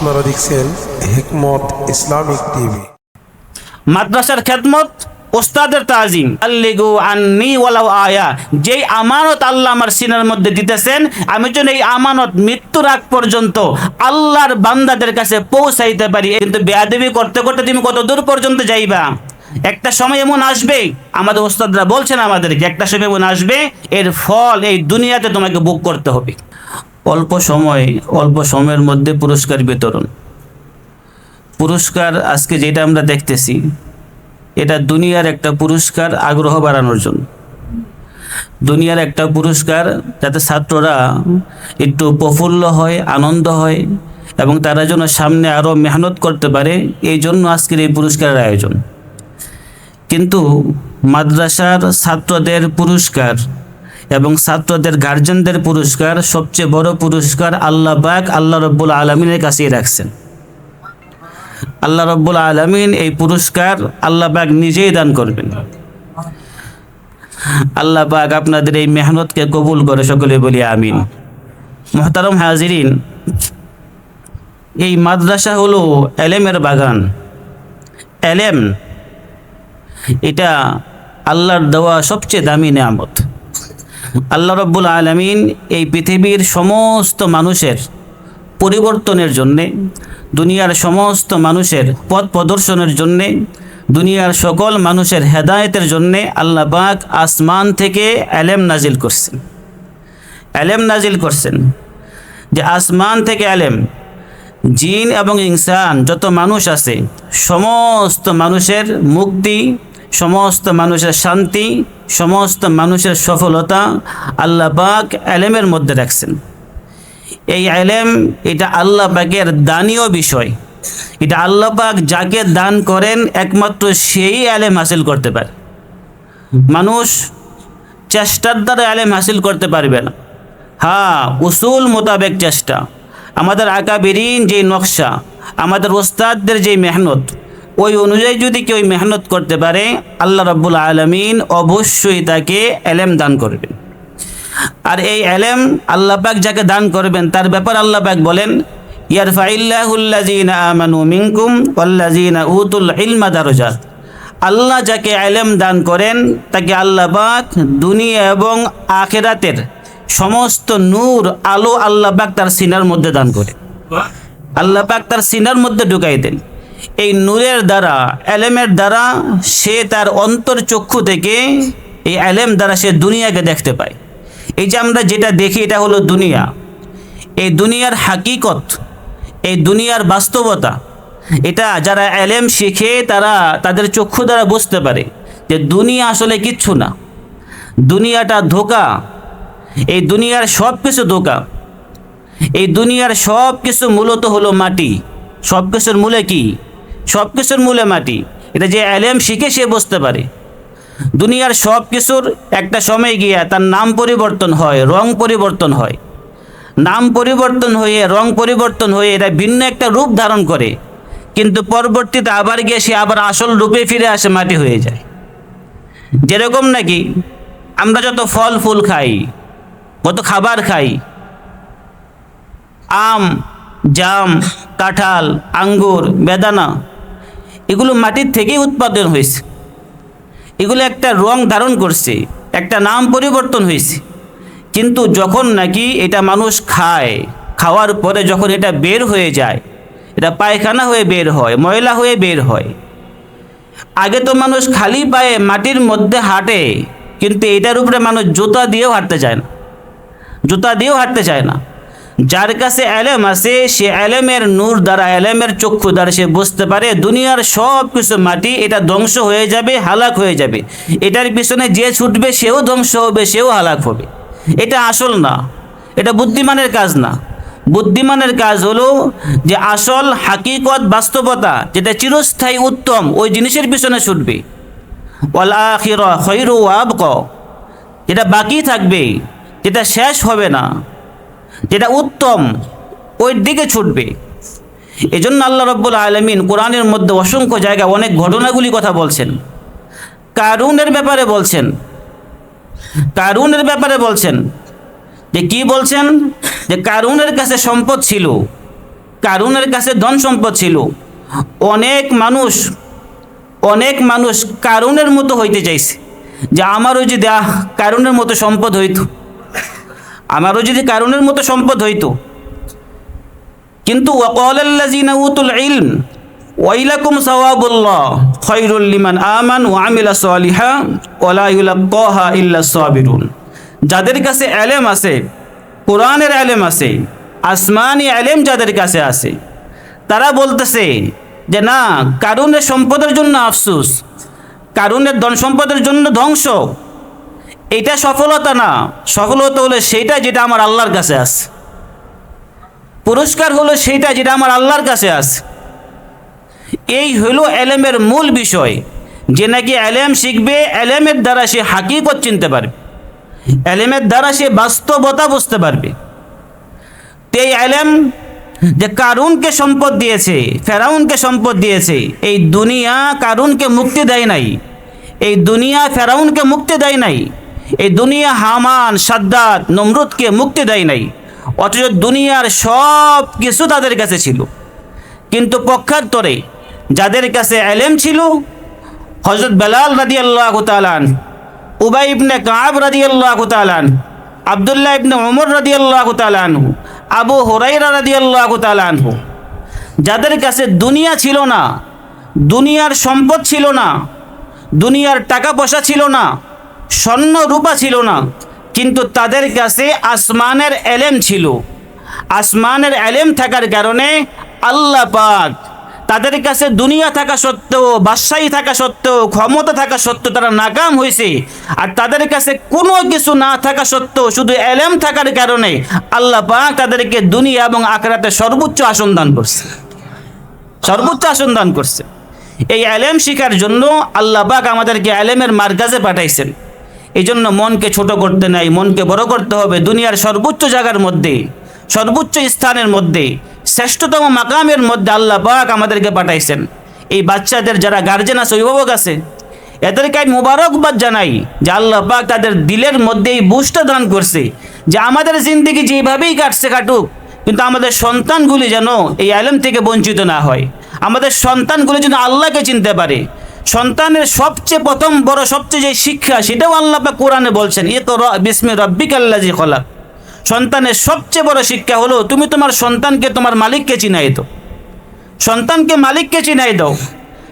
আপনারা দেখছেন হিকমত Islamic TV. মাদ্রাসার খেদমত, ওস্তাদের তাজিম, আল্লিগু আন্নি ওয়ালাউ আয়া। যেই আমানত আল্লাহ আমার সিনার মধ্যে দিতেছেন, আমি যেন এই আমানত মৃত্যুর আগ পর্যন্ত আল্লাহর বান্দাদের কাছে পৌঁছাইতে পারি। কিন্তু বেয়াদবি করতে করতে তুমি কত দূর পর্যন্ত যাইবা? একটা সময় এমন আসবে, আমাদের ওস্তাদরা বলছেন আমাদেরকে, একটা সময় এমন আসবে এর ফল এই দুনিয়াতে তোমাকে ভোগ করতে হবে। অল্প সময়ের মধ্যে পুরস্কার বিতরণ। পুরস্কার আজকে যেটা আমরা দেখতেছি, এটা দুনিয়ার একটা পুরস্কার আগ্রহ বাড়ানোর জন্য, দুনিয়ার একটা পুরস্কার যাতে ছাত্ররা একটু প্রফুল্ল হয়, আনন্দ হয় এবং তারা যেন সামনে আরও মেহনত করতে পারে, এই জন্য আজকের এই পুরস্কারের আয়োজন। কিন্তু মাদ্রাসার ছাত্রদের পুরস্কার এবং ছাত্রদের গার্জেনদের পুরস্কার, সবচেয়ে বড় পুরস্কার আল্লাহ পাক আল্লাহ রব্বুল আলমিনের কাছেই রাখছেন। আল্লাহ রব্বুল আলমিন এই পুরস্কার আল্লাহ পাক নিজেই দান করবেন। আল্লাহ পাক আপনাদের এই মেহনতকে কবুল করে, সকলে বলি আমিন। মুহতারাম হাজিরিন, এই মাদ্রাসা হলো এলেমের বাগান। এলেম এটা আল্লাহর দেওয়া সবচেয়ে দামি নেয়ামত। আল্লাহ রব্বুল আলমিন এই পৃথিবীর সমস্ত মানুষের পরিবর্তনের জন্যে, দুনিয়ার সমস্ত মানুষের পথ প্রদর্শনের জন্যে, দুনিয়ার সকল মানুষের হেদায়েতের জন্যে আল্লাহ পাক আসমান থেকে এলেম নাজিল করছেন। এলেম নাজিল করছেন যে আসমান থেকে এলেম, জিন এবং ইনসান যত মানুষ আছে সমস্ত মানুষের মুক্তি, সমস্ত মানুষের শান্তি, সমস্ত মানুষের সফলতা আল্লাহ পাক এলেমের মধ্যে রাখছেন। এই এলেম এটা আল্লাহ পাকের দানীয় বিষয়। এটা আল্লাহ পাক যাকে দান করেন একমাত্র সেই এলেম হাসিল করতে পারে। মানুষ চেষ্টার দ্বারা এলেম হাসিল করতে পারবে না। হ্যাঁ, উসুল মোতাবেক চেষ্টা, আমাদের আকাবিরিন যে নকশা, আমাদের ওস্তাদদের যে মেহনত, ওই অনুযায়ী যদি কেউ মেহনত করতে পারে, আল্লাহ রাব্বুল আলামিন অবশ্যই তাকে এলেম দান করবেন। আর এই এলেম আল্লাহ পাক যাকে দান করবেন তার ব্যাপার আল্লাহ পাক বলেন, ইয়ারফাইল্লাহুল্লাযীনা আমানু মিনকুম ওয়াল্লাযীনা উতুল ইলমা দারাজাত। আল্লাহ যাকে এলেম দান করেন তাকে আল্লাহ পাক দুনিয়া এবং আখিরাতের সমস্ত নূর, আলো আল্লাহ পাক তার সিনার মধ্যে দান করে। আল্লাহ পাক তার সিনার মধ্যে ঢুকাই দেন। এই নূরের দ্বারা, এলেমের দ্বারা সে তার অন্তর চক্ষু থেকে এই এলেম দ্বারা সে দুনিয়াকে দেখতে পায়। এই যে আমরা যেটা দেখি এটা হলো দুনিয়া, এই দুনিয়ার হাকিকত, এই দুনিয়ার বাস্তবতা, এটা যারা এলেম শিখে তারা তাদের চক্ষু দ্বারা বুঝতে পারে যে দুনিয়া আসলে কিচ্ছু না, দুনিয়াটা ধোঁকা। এই দুনিয়ার সব কিছু ধোঁকা। এই দুনিয়ার সব কিছু মূলত হলো মাটি। সব কিছুর মূলে কি? সব কিছুর মূলে মাটি। এটা যে এলেম শিখে সে বুঝতে পারে। দুনিয়ার সব কিছুর একটা সময় গিয়া তার নাম পরিবর্তন হয়, রং পরিবর্তন হয়, নাম পরিবর্তন হয়ে, রং পরিবর্তন হয়ে এটা ভিন্ন একটা রূপ ধারণ করে, কিন্তু পরবর্তীতে আবার গিয়ে সে আবার আসল রূপে ফিরে আসে, মাটি হয়ে যায়। যেরকম নাকি আমরা যত ফল ফুল খাই, কত খাবার খাই, আম, জাম, কাঁঠাল, আঙ্গুর, বেদানা, এগুলো মাটির থেকেই উৎপাদন হয়েছে। এগুলো একটা রং ধারণ করছে, একটা নাম পরিবর্তন হয়েছে। কিন্তু যখন নাকি এটা মানুষ খায়, খাওয়ার পরে যখন এটা বের হয়ে যায়, এটা পায়খানা হয়ে বের হয়, ময়লা হয়ে বের হয়। আগে তো মানুষ খালি পায়ে মাটির মধ্যে হাঁটে, কিন্তু এটার উপরে মানুষ জুতা দিয়েও হাঁটতে চায় না, জুতা দিয়েও হাঁটতে চায় না। যার কাছে এলেম আছে সে এলেমের নূর দ্বারা, এলেমের চক্ষু দ্বারা সে বুঝতে পারে দুনিয়ার সব কিছু মাটি, এটা ধ্বংস হয়ে যাবে, হালাক হয়ে যাবে। এটার পিছনে যে ছুটবে সেও ধ্বংস হবে, সেও হালাক হবে। এটা আসল না, এটা বুদ্ধিমানের কাজ না। বুদ্ধিমানের কাজ হলো যে আসল হাকিকত, বাস্তবতা, যেটা চিরস্থায়ী উত্তম, ওই জিনিসের পিছনে ছুটবে। ওয়াল আখিরা খায়রু ওয়া আবকা, যেটা বাকি থাকবে, যেটা শেষ হবে না, যেটা উত্তম, ওই দিকে ছুটবে। এই জন্য আল্লাহ রাব্বুল আলামিন কোরআনের মধ্যে অসংখ্য জায়গায় অনেক ঘটনাগুলি কথা বলছেন। কারুনের ব্যাপারে বলছেন, কারুনের ব্যাপারে বলছেন যে কি বলছেন, যে কারুনের কাছে সম্পদ ছিল, কারুনের কাছে ধন সম্পদ ছিল। অনেক মানুষ কারুনের মতো হইতে চাইছে, যে আমারও যদি কারুনের মতো সম্পদ হইতো, আমারও যদি কারুনের মতো সম্পদ হইতো। কিন্তু ওয়াকালাল্লাযিনা উতুল ইলম ওয়াইলাকুম সাওয়াবুল্লাহ খায়রুল লিমান আমান ওয়া আমিলা সালিহা ওয়া লা ইউলাক্কাহা ইল্লা সাবিরুন। যাদের কাছে ইলম আছে, কোরআনের ইলম আছে, আসমানি ইলম যাদের কাছে আছে, তারা বলতেছে যে না, কারুনের সম্পদের জন্য আফসোস, কারুনের ধন সম্পদের জন্য ধ্বংস, এটা সফলতা না। সফলতা হলো সেইটা যেটা আমার আল্লাহর কাছে আছে, পুরস্কার হলো সেইটা যেটা আমার আল্লাহর কাছে আছে। এই হলো এলেমের মূল বিষয়, যে নাকি এলেম শিখবে, এলেমের দ্বারা সে হাকিকত চিনতে পারবে, এলেমের দ্বারা সে বাস্তবতা বুঝতে পারবে। তো এই এলেম যে কারুনকে সম্পদ দিয়েছে, ফেরাউনকে সম্পদ দিয়েছে, এই দুনিয়া কারুনকে মুক্তি দেয় নাই, এই দুনিয়া ফেরাউনকে মুক্তি দেয় নাই, এই দুনিয়া হামান, সাদ্দাত, নমরুদকে মুক্তি দেয় নাই। অথচ দুনিয়ার সব কিছু তাদের কাছে ছিল, কিন্তু পক্ষান্তরে যাদের কাছে ইলম ছিল, হযরত বেলাল রাদিয়াল্লাহু তাআলা আনহু, উবাই ইবনে কাব রাদিয়াল্লাহু তাআলা আনহু, আব্দুল্লাহ ইবনে ওমর রাদিয়াল্লাহু তাআলা আনহু, আবু হুরায়রা রাদিয়াল্লাহু তাআলা আনহু, যাদের কাছে দুনিয়া ছিল না, দুনিয়ার সম্পদ ছিল না, দুনিয়ার টাকা পয়সা ছিল না, স্বর্ণ রূপা ছিল না, কিন্তু তাদের কাছে আসমানের ইলম ছিল। আসমানের ইলম থাকার কারণে আল্লাহ পাক তাদের কাছে দুনিয়া থাকা সত্ত্বেও, বাদশাহী থাকা সত্ত্বেও, ক্ষমতা থাকা সত্ত্বেও তারা নাকাম হয়েছে। আর তাদের কাছে কোনো কিছু না থাকা সত্ত্বেও শুধু ইলম থাকার কারণে আল্লাহ পাক তাদেরকে দুনিয়া এবং আখিরাতে সর্বোচ্চ আসন দান করছে, সর্বোচ্চ আসন দান করছে। এই ইলম শিখার জন্য আল্লাহ পাক আমাদেরকে ইলমের মারকাজে পাঠাইছেন। এই জন্য মনকে ছোট করতে নাই, মনকে বড় করতে হবে। দুনিয়ার সর্বোচ্চ জায়গার মধ্যে, সর্বোচ্চ স্থানের মধ্যে, শ্রেষ্ঠতম মাকামের মধ্যে আল্লাহ পাক আমাদেরকে পাঠাইছেন। এই বাচ্চাদের যারা গার্জেন আছে, অভিভাবক আছে, এদেরকে আমি মোবারকবাদ জানাই যে আল্লাহ পাক তাদের দিলের মধ্যে এই বুঝটা দান করছে যে আমাদের জিন্দেগি যেভাবেই কাটছে কাটুক, কিন্তু আমাদের সন্তানগুলি যেন এই ইলম থেকে বঞ্চিত না হয়, আমাদের সন্তানগুলি যেন আল্লাহকে চিনতে পারে। সন্তানের সবচেয়ে প্রথম বড় সবচেয়ে যে শিক্ষা, সেটাও আল্লাহ পাক কোরআনে বলছেন, ইকরা বিসমি রাব্বিকাল্লাযী খলাক। সন্তানের সবচেয়ে বড় শিক্ষা হলো তুমি তোমার সন্তানকে তোমার মালিককে চিনাই দাও, সন্তানকে মালিককে চিনাই দাও।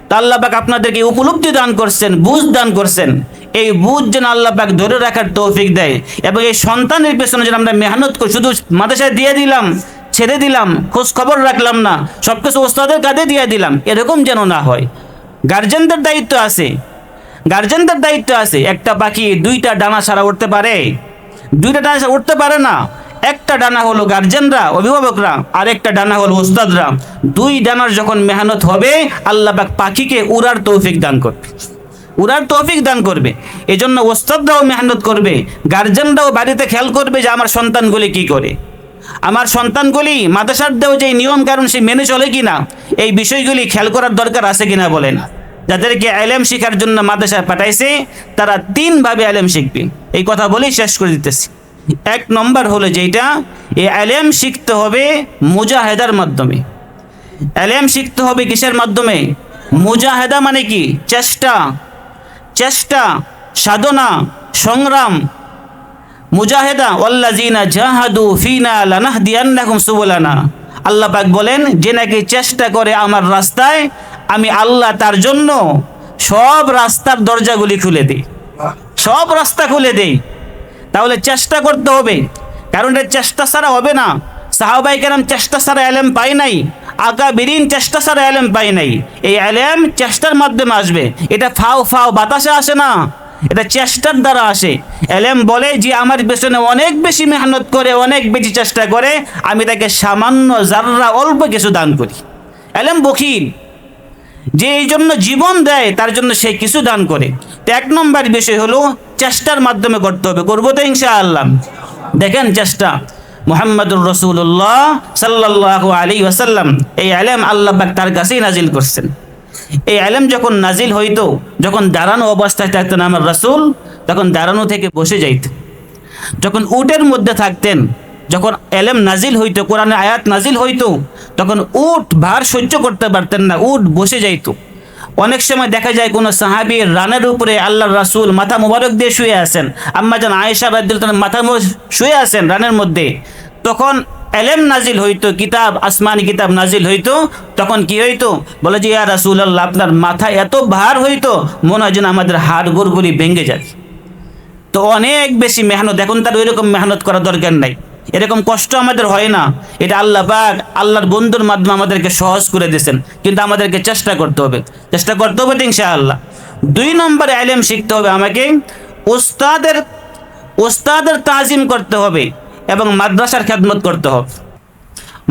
তা আল্লাহ পাক আপনাদেরকে উপলব্ধি দান করছেন, বুঝ দান করছেন। এই বুঝ যেন আল্লাহ পাক ধরে রাখার তৌফিক দেয়, এবং এই সন্তানের পেছনে যেন আমরা মেহনত করি। শুধু মাদ্রাসায় দিয়ে দিলাম, ছেড়ে দিলাম, খোঁজ খবর রাখলাম না, সব কিছু ওস্তাদের কাঁধে দিয়ে দিলাম, এরকম যেন না হয়। গার্জেনদের দায়িত্ব আছে, গার্জেনদের দায়িত্ব আছে। একটা পাখি দুইটা ডানা ছাড়া উঠতে পারে? দুইটা ডানা ছাড়া উঠতে পারে না। একটা ডানা হলো গার্জেনরা, অভিভাবকরা, আর একটা ডানা হলো ওস্তাদরা। দুই ডানার যখন মেহনত হবে, আল্লাহ পাক পাখিকে উড়ার তৌফিক দান করবে, উড়ার তৌফিক দান করবে। এই জন্য ওস্তাদরাও মেহনত করবে, গার্জেনরাও বাড়িতে খেয়াল করবে যে আমার সন্তানগুলি কি করে, আমার সন্তানগুলি মাদ্রাসার দেও যে নিয়ম কারণ সে মেনে চলে কিনা, এই বিষয়গুলি খেয়াল করার দরকার আছে কিনা বলেন। যাদেরকে ইলম শিখার জন্য মাদ্রাসায় পাঠাইছে, তারা তিনভাবে ইলম শিখবে। এই কথা বলেই শেষ করে দিতেছি। এক নম্বর হলো যেটা, এই ইলম শিখতে হবে মুজাহেদার মাধ্যমে। ইলম শিখতে হবে কিসের মাধ্যমে? মুজাহেদা মানে কি? চেষ্টা, চেষ্টা, সাধনা, সংগ্রাম। মুজাহেদা, ওয়াল্লাযিনা জাহাদু ফিনা লানাহদিয়ান্নাহুম সুবুলানা। আল্লাহ পাক বলেন, যে নাকি চেষ্টা করে আমার রাস্তায়, আমি আল্লাহ তার জন্য সব রাস্তার দরজাগুলি খুলে দিই, সব রাস্তা খুলে দেই। তাহলে চেষ্টা করতে হবে, কারণ এর চেষ্টা ছাড়া হবে না। সাহাবায়ে কেরাম চেষ্টা ছাড়া ইলম পায় নাই, আকাবিরিন চেষ্টা ছাড়া ইলম পায় নাই। এই ইলম চেষ্টার মাধ্যমে আসবে। এটা ফাও ফাও বাতাসে আসে না, এটা চেষ্টার দ্বারা আসে। ইলম বলে যে আমার পেছনে অনেক বেশি মেহনত করে, অনেক বেশি চেষ্টা করে, আমি তাকে সামান্য জাররা অল্প কিছু দান করি। ইলম বখিল, যে এই জন্য জীবন দেয় তার জন্য সে কিছু দান করে। তো এক নম্বর বিষয় হলো চেষ্টার মাধ্যমে করতে হবে। করবো তো ইনশাআল্লাহ। দেখেন চেষ্টা, মুহাম্মদুর রাসূলুল্লাহ সাল্লাল্লাহু আলাইহি ওয়াসাল্লাম এই ইলম আল্লাহ পাক তার কাছেই নাজিল করছেন। এই ইলম যখন নাজিল হইতো, যখন দাঁড়ানো অবস্থায় থাকতেন আমার রাসূল, তখন দাঁড়ানো থেকে বসে যাইতেন। যখন উটের মধ্যে থাকতেন, যখন এলেম নাজিল হইতো, কোরআনের আয়াত নাজিল হইতো, তখন উট ভার সহ্য করতে পারতেন না, উট বসে যাইতো। অনেক সময় দেখা যায় কোনো সাহাবীর রানের উপরে আল্লাহর রাসূল মাথা মুবারক দিয়ে শুয়ে আছেন, আম্মাজান আয়েশা রাদিয়াল্লাহু তাআলা মাথা শুয়ে আছেন রানের মধ্যে। তখন এলেম নাজিল হইতো, কিতাব, আসমানি কিতাব নাজিল হইতো, তখন কি হইতো? বলে যে ইয়া রাসূলুল্লাহ, আপনার মাথা এত ভার হইতো মনে হয় যেন আমাদের হাড় গোড়গুলি ভেঙে যায়। তো অনেক বেশি মেহনত, এখন তার ওইরকম মেহনত করার দরকার নাই, এরকম কষ্ট আমাদের হয় না। এটা আল্লাহ পাক আল্লাহর বন্ধুর মাধ্যমে আমাদেরকে সহজ করে দিয়েছেন, কিন্তু আমাদেরকে চেষ্টা করতে হবে তো ইনশাআল্লাহ। 2 নম্বরে ইলম শিখতে হবে আমাকে, ওস্তাদের তাজিম করতে হবে এবং মাদ্রাসার খেদমত করতে হবে।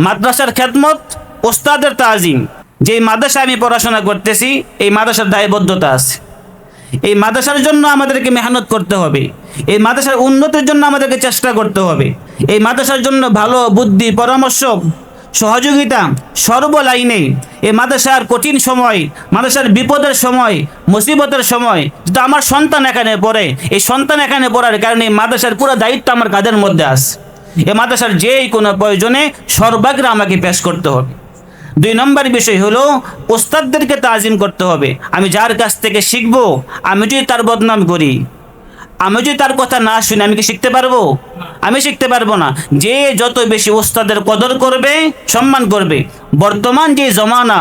মাদ্রাসার খেদমত, ওস্তাদের তাজিম। যে মাদ্রাসায় আমি পড়াশোনা করতেছি, এই মাদ্রাসার দায়বদ্ধতা আছে। এই মাদ্রাসার জন্য আমাদেরকে মেহনত করতে হবে, এই মাদ্রাসার উন্নতির জন্য আমাদেরকে চেষ্টা করতে হবে, এই মাদ্রাসার জন্য ভালো বুদ্ধি, পরামর্শ, সহযোগিতা সর্ব লাইনে। এই মাদ্রাসার কঠিন সময়, মাদ্রাসার বিপদের সময়, মুসিবতের সময় যদি আমার সন্তান এখানে পড়ে, এই সন্তান এখানে পড়ার কারণে এই মাদ্রাসার পুরো দায়িত্ব আমার কাঁধের মধ্যে আছে। এই মাদ্রাসার যেই কোনো প্রয়োজনে সর্বাগ্রে আমাকে পেশ করতে হবে। 2 নম্বর বিষয় হলো ওস্তাদদেরকে তাজিম করতে হবে। আমি যার কাছ থেকে শিখবো, আমি যদি তার বদনাম করি, আমি যদি তার কথা না শুনি, আমি কি শিখতে পারবো? আমি শিখতে পারবো না। যে যত বেশি ওস্তাদের কদর করবে, সম্মান করবে। বর্তমান যে জমানা,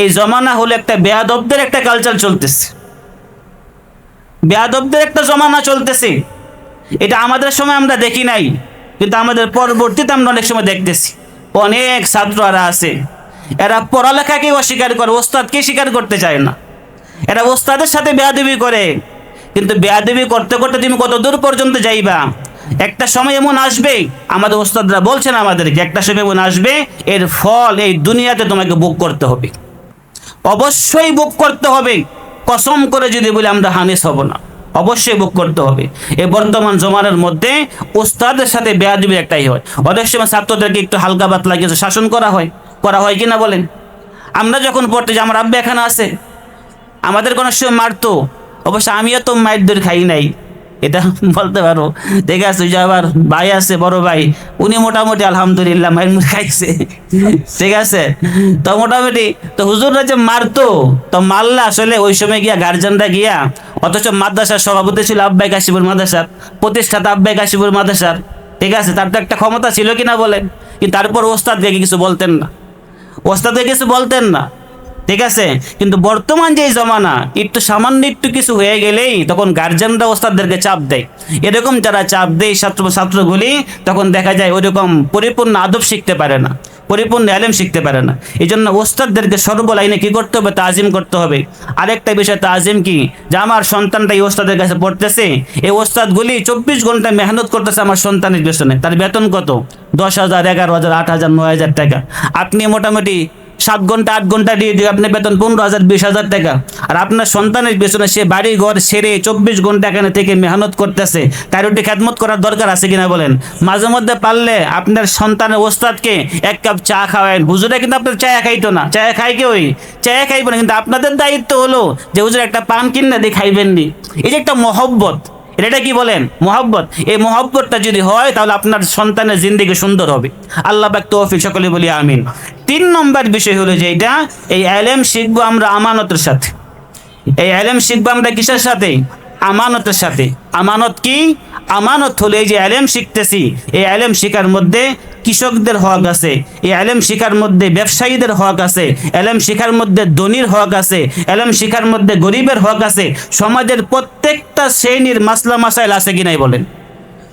এই জমানা হলো একটা বেয়াদবদের একটা কালচার চলতেছে, বেয়াদবদের একটা জমানা চলতেছে। এটা আমাদের সময় আমরা দেখি নাই, কিন্তু আমাদের পরবর্তীতে আমরা অনেক সময় দেখতেছি। অনেক ছাত্ররা আছে, এরা পড়ালেখাকে অস্বীকার করে, ওস্তাদকে স্বীকার করতে চায় না। এরা ওস্তাদের সাথে বেয়াদবি করে, কিন্তু বেয়াদবি করতে করতে তুমি কত দূর পর্যন্ত যাইবা? একটা সময় এমন আসবে, আমাদের ওস্তাদরা বলছেন আমাদেরকে, একটা সময় এমন আসবে, এর ফল এই দুনিয়াতে তোমাকে ভোগ করতে হবে, অবশ্যই ভোগ করতে হবে। কসম করে যদি বলি আমরা হানিস হব না, অবশ্যই ভোগ করতে হবে। এই বর্তমান জমানার মধ্যে ওস্তাদের সাথে বেয়াদবি একটাই হয়। অনেক সময় ছাত্রদেরকে একটু হালকা পাতলা কিছু শাসন করা হয় কিনা বলেন? আমরা যখন পড়তে যে আমার আব্বা এখানে আছে, আমাদের কোনো সময় মারতো, অবশ্য আমিও তো মায়ের খাই নাই, এটা বলতে পারো। ঠিক আছে, যে আবার ভাই আছে, বড় ভাই, উনি মোটামুটি আলহামদুলিল্লাহ মায়ের মুখ খাইছে। ঠিক আছে, তো মোটামুটি তো হুজুররা যে মারতো, তো মারলে আসলে ওই সময় গিয়া গার্জেনরা গিয়া, অথচ মাদ্রাসার সভাপতি ছিল আব্বাই কাশিপুর মাদ্রাসার, প্রতিষ্ঠাতা আব্বাই কাশিপুর মাদ্রাসার। ঠিক আছে, তার তো একটা ক্ষমতা ছিল কিনা বলেন? কিন্তু তারপর ওস্তাদকে কিছু বলতেন না, ঠিক আছে। কিন্তু বর্তমান যে জমানা, একটু সামান্য একটু কিছু হয়ে গেলেই তখন গার্জেনরা ওস্তাদদেরকে চাপ দেয়। এরকম যারা চাপ দেয় ছাত্রগুলি, তখন দেখা যায় ওইরকম পরিপূর্ণ আদব শিখতে পারে না, পরিপূর্ণ ইলম শিখতে পারে না। এই জন্য ওস্তাদদেরকে সর্বলাইনে কি করতে হবে? তাজিম করতে হবে। আরেকটা বিষয় তাজিম কি, যে আমার সন্তানটা এই ওস্তাদের কাছে পড়তেছে, এই ওস্তাদগুলি 24 ঘন্টা মেহনত করতেছে আমার সন্তানের পেছনে। তার বেতন কত? 10,000, 11,000, 8,000, 9,000 টাকা। আপনি মোটামুটি 7 ঘন্টা 8 ঘন্টা দিয়ে দিয়ে আপনার বেতন 15,000, 20,000 টাকা। আর আপনার সন্তানের পেছনে সে বাড়ি ঘর ছেড়ে 24 ঘন্টা এখানে থেকে মেহনত করতেছে, তার একটু খেদমত করার দরকার আছে কিনা বলেন? মাঝে মধ্যে পারলে আপনার সন্তানের ওস্তাদকে 1 কাপ চা খাওয়ান। হুজুরা কিন্তু আপনার চা খাইতো না, চা খাই কে? ওই চা খাইব না, কিন্তু আপনাদের দায়িত্ব হলো যে হুজুর একটা পান কিনে দিয়ে খাইবেন নি। এই যে একটা মহব্বত, এটা কি বলেন? মহব্বত। এই মহব্বতটা যদি হয়, তাহলে আপনার সন্তানের জিন্দেগি সুন্দর হবে। আল্লাহ পাক তৌফিক, সকলে বলি আমিন। 3 নম্বর বিষয় হলো যে এটা, এই ইলম শিখবো আমরা আমানতের সাথে। এই ইলম শিখবো আমরা কিসের সাথে? আমানতের সাথে। আমানত কি? আমানত হলো এই যে ইলম শিখতেছি, এই ইলম শিখার মধ্যে কৃষকদের হক আছে, এই ইলম শিখার মধ্যে ব্যবসায়ীদের হক আছে, ইলম শিখার মধ্যে ধনীর হক আছে, ইলম শিখার মধ্যে গরিবের হক আছে। সমাজের প্রত্যেকটা শ্রেণীর মাসলা মাসাইল আছে কিনাই বলেন?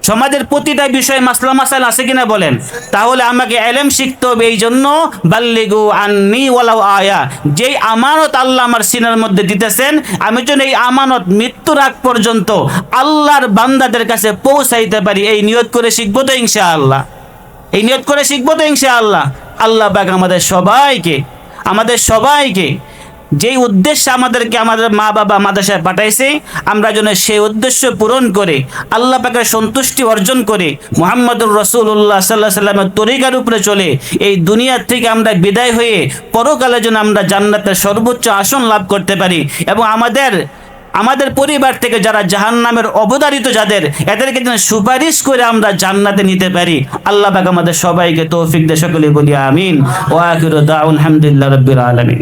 সমাজের প্রতিটা বিষয়ে মাসলা মাসাইল আছে কিনা বলেন? তাহলে আমাকে ইলম শিখতে হবে। এই জন্য বাল্লিগু আন্নি ওয়ালাউ আয়া, যেই আমানত আল্লাহ আমার সিনার মধ্যে দিতেছেন, আমি যেন এই আমানত মৃত্যুর আগ পর্যন্ত আল্লাহর বান্দাদের কাছে পৌঁছাইতে পারি, এই নিয়ত করে শিখবো তো ইনশাআল্লাহ। এই নিয়ত করে শিখবো তো ইনশাআল্লাহ। আল্লাহ পাক আমাদের সবাইকে যেই উদ্দেশ্যে আমাদেরকে আমাদের মা বাবা মাদ্রাসায় পাঠাইছে, আমরা যেন সেই উদ্দেশ্য পূরণ করে আল্লাহ পাকের সন্তুষ্টি অর্জন করে মুহাম্মদুর রাসূলুল্লাহ সাল্লাল্লাহু আলাইহি ওয়াসাল্লামের তরিকার উপরে চলে এই দুনিয়ার থেকে আমরা বিদায় হয়ে পরকালে যেন আমরা জান্নাতের সর্বোচ্চ আসন লাভ করতে পারি, এবং আমাদের পরিবার থেকে যারা জাহান্নামের অবধারিত যাদের, এদেরকে যেন সুপারিশ করে আমরা জান্নাতে নিতে পারি। আল্লাহ পাক আমাদের সবাইকে তৌফিক দে, সকলে বলি আমিন। ওয়া আখিরু দাওয়ানা আলহামদুলিল্লাহি রাব্বিল আলামিন।